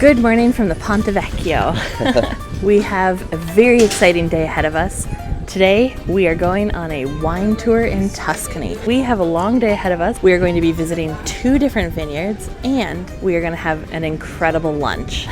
Good morning from the Ponte Vecchio. We have a very exciting day ahead of us. Today we are going on a wine tour in Tuscany. We have a long day ahead of us. We are going to be visiting 2 different vineyards and we are going to have an incredible lunch.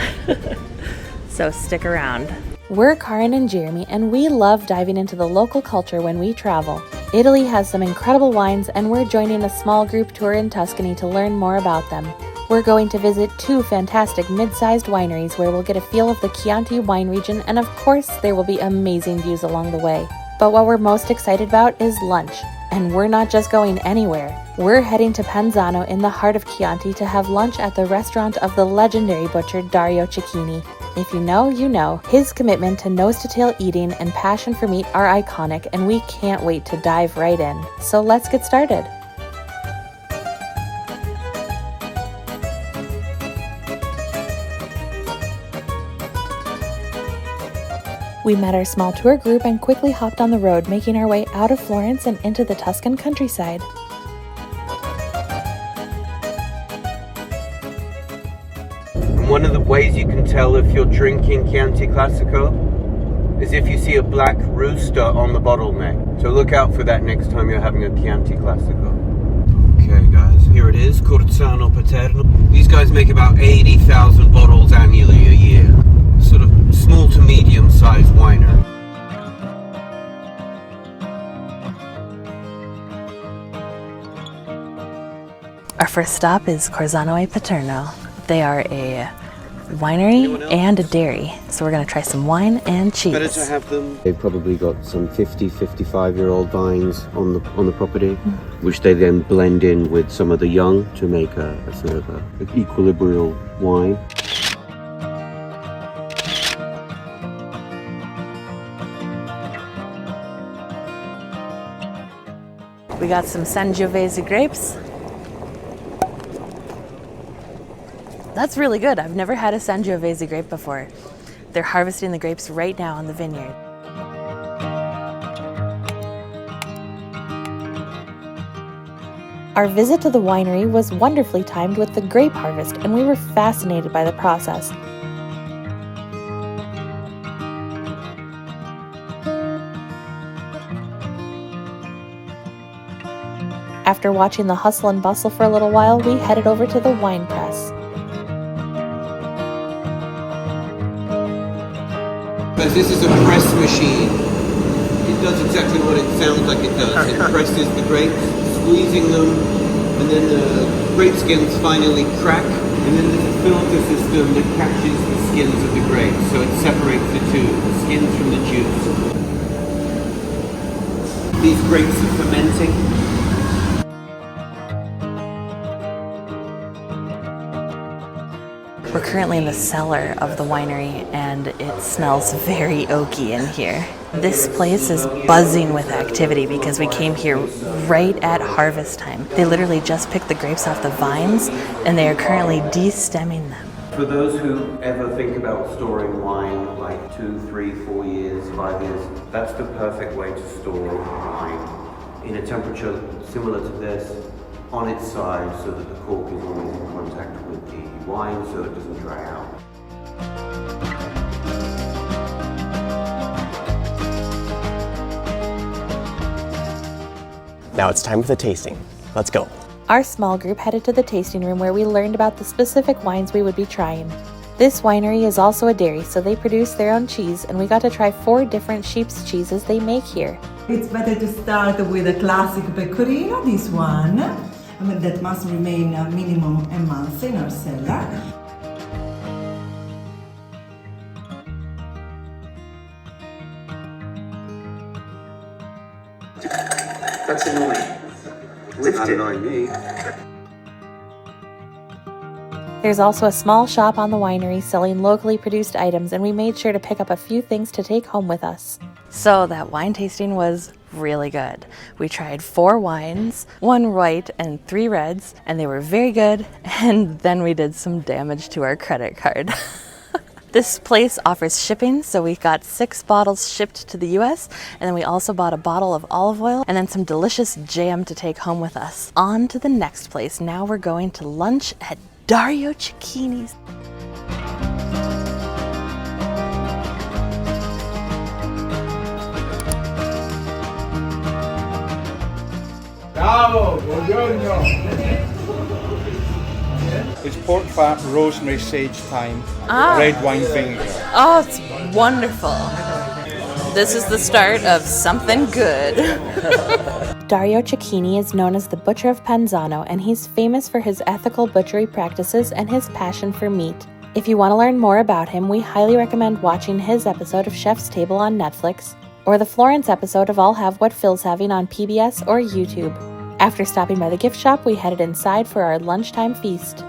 So stick around. We're Karin and Jeremy and we love diving into the local culture when we travel. Italy has some incredible wines and we're joining a small group tour in Tuscany to learn more about them. We're going to visit 2 fantastic mid-sized wineries where we'll get a feel of the Chianti wine region, and of course there will be amazing views along the way. But what we're most excited about is lunch. And we're not just going anywhere. We're heading to Panzano in the heart of Chianti to have lunch at the restaurant of the legendary butcher Dario Cecchini. If you know, you know. His commitment to nose-to-tail eating and passion for meat are iconic, and we can't wait to dive right in. So let's get started. We met our small tour group and quickly hopped on the road, making our way out of Florence and into the Tuscan countryside. One of the ways you can tell if you're drinking Chianti Classico is if you see a black rooster on the bottleneck. So look out for that next time you're having a Chianti Classico. Okay guys, here it is, Corzano, Paterno. These guys make about 80,000 bottles annually a year. Sort of small to medium sized winery. Our first stop is Corzano e Paterno. They are a winery and a dairy, so we're going to try some wine and cheese. Better to have them. They've probably got some 55-year-old vines on the property, which they then blend in with some of the young to make a sort of an equilibrium wine. We got some Sangiovese grapes. That's really good. I've never had a Sangiovese grape before. They're harvesting the grapes right now on the vineyard. Our visit to the winery was wonderfully timed with the grape harvest, and we were fascinated by the process. After watching the hustle and bustle for a little while, we headed over to the wine press. Because this is a press machine. It does exactly what it sounds like it does. It presses the grapes, squeezing them, and then the grape skins finally crack, and then there's a filter system that catches the skins of the grapes, so it separates the two, the skins from the juice. These grapes are fermenting. We're currently in the cellar of the winery and it smells very oaky in here. This place is buzzing with activity because we came here right at harvest time. They literally just picked the grapes off the vines and they are currently de-stemming them. For those who ever think about storing wine like 2, 3, 4 years, 5 years, that's the perfect way to store wine in a temperature similar to this, on its side, so that the cork is always in contact with the wine so it doesn't dry out. Now it's time for the tasting. Let's go. Our small group headed to the tasting room where we learned about the specific wines we would be trying. This winery is also a dairy, so they produce their own cheese, and we got to try 4 different sheep's cheeses they make here. It's better to start with a classic pecorino, this one. That must remain a minimum a month in our cellar. That's annoying. It's not annoying me. There's also a small shop on the winery selling locally produced items, and we made sure to pick up a few things to take home with us. So that wine tasting was really good. We tried 4 wines, 1 white and 3 reds, and they were very good, and then we did some damage to our credit card. This place offers shipping, so we got 6 bottles shipped to the US, and then we also bought a bottle of olive oil and then some delicious jam to take home with us. On to the next place. Now we're going to lunch at Dario Cecchini's. It's pork fat, rosemary, sage, thyme, Ah. red wine vinegar. Oh, it's wonderful. This is the start of something good. Dario Cecchini is known as the Butcher of Panzano, and he's famous for his ethical butchery practices and his passion for meat. If you want to learn more about him, we highly recommend watching his episode of Chef's Table on Netflix, or the Florence episode of I'll Have What Phil's Having on PBS or YouTube. After stopping by the gift shop, we headed inside for our lunchtime feast.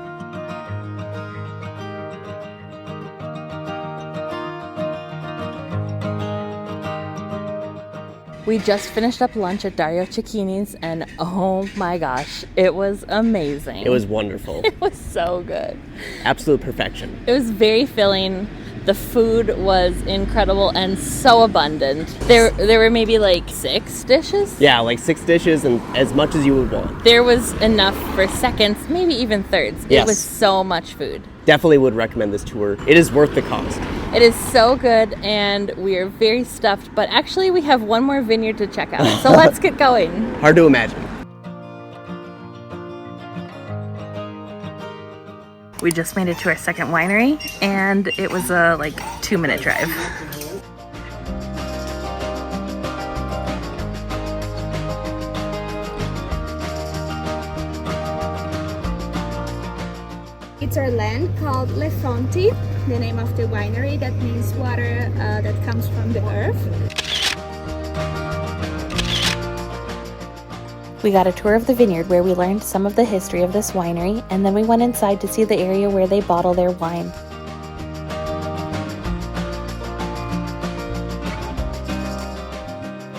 We just finished up lunch at Dario Cecchini's, and oh my gosh, it was amazing. It was wonderful. It was so good. Absolute perfection. It was very filling. The food was incredible and so abundant. There were maybe like 6 dishes. Yeah, like 6 dishes and as much as you would want. There was enough for seconds, maybe even thirds. Yes. It was so much food. Definitely would recommend this tour. It is worth the cost. It is so good, and we are very stuffed, but actually we have one more vineyard to check out. So let's get going. Hard to imagine. We just made it to our second winery, and it was a like 2-minute drive. It's our land called Le Fonti, the name of the winery. That means water that comes from the earth. We got a tour of the vineyard where we learned some of the history of this winery, and then we went inside to see the area where they bottle their wine.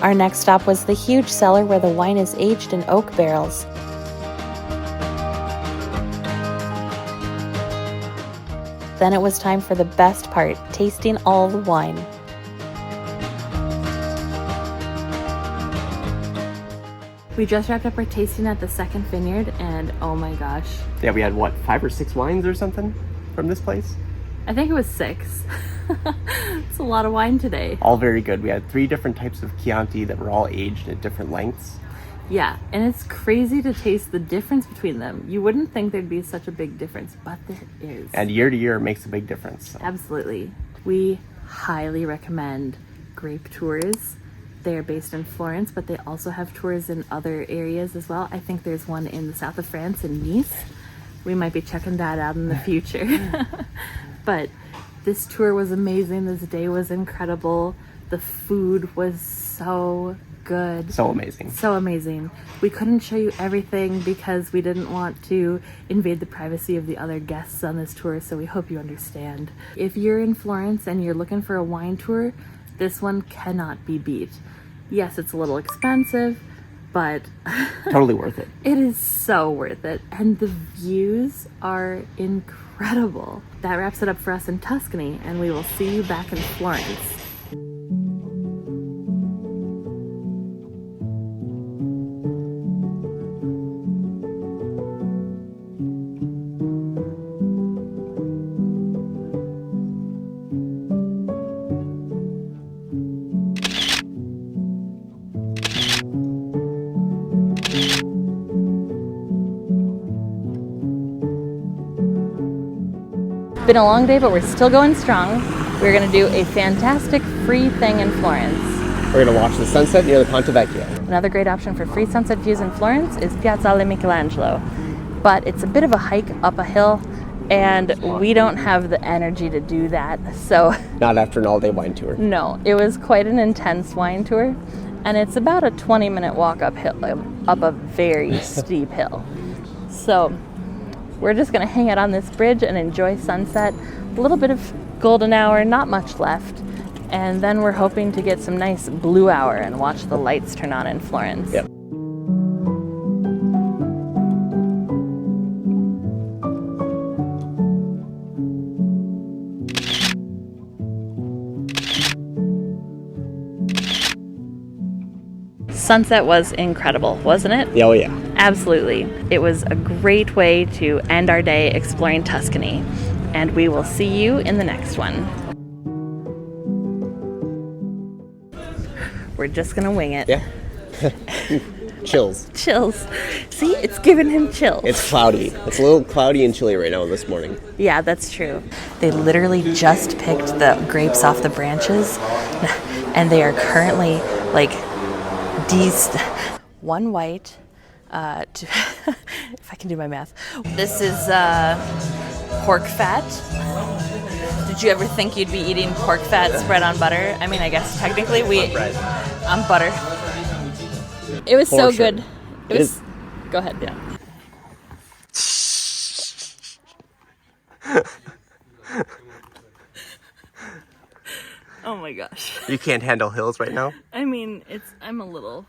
Our next stop was the huge cellar where the wine is aged in oak barrels. Then it was time for the best part, tasting all the wine. We just wrapped up our tasting at the second vineyard, and oh my gosh. Yeah, we had what, 5 or 6 wines or something from this place? I think it was 6. It's a lot of wine today. All very good. We had 3 different types of Chianti that were all aged at different lengths. Yeah, and it's crazy to taste the difference between them. You wouldn't think there'd be such a big difference, but there is. And year to year it makes a big difference. So. Absolutely. We highly recommend grape tours. They are based in Florence, but they also have tours in other areas as well. I think there's one in the south of France in Nice. We might be checking that out in the future. But this tour was amazing. This day was incredible. The food was so good. So amazing. So amazing. We couldn't show you everything because we didn't want to invade the privacy of the other guests on this tour, so we hope you understand. If you're in Florence and you're looking for a wine tour, this one cannot be beat. Yes, it's a little expensive, but Totally worth it. it is so worth it. And the views are incredible. That wraps it up for us in Tuscany, and we will see you back in Florence. Been a long day, but we're still going strong. We're gonna do a fantastic free thing in Florence. We're going to watch the sunset near the Ponte Vecchio. Another great option for free sunset views in Florence is Piazzale Michelangelo. But it's a bit of a hike up a hill, and we don't have the energy to do that. So Not after an all-day wine tour. no, it was quite an intense wine tour, and it's about a 20-minute walk uphill, up a very steep hill. So we're just gonna hang out on this bridge and enjoy sunset. A little bit of golden hour, not much left. And then we're hoping to get some nice blue hour and watch the lights turn on in Florence. Yep. Sunset was incredible, wasn't it? Yeah, oh yeah. Absolutely. It was a great way to end our day exploring Tuscany. And we will see you in the next one. We're just gonna wing it. Yeah. Chills. Chills. See, it's giving him chills. It's cloudy. It's a little cloudy and chilly right now this morning. Yeah, that's true. They literally just picked the grapes off the branches, and they are currently like one white. If I can do my math, this is pork fat. Did you ever think you'd be eating pork fat spread on butter? I mean, I guess technically on butter. It was so good. It was. Go ahead. Yeah. Oh my gosh. You can't handle hills right now? I mean, I'm a little.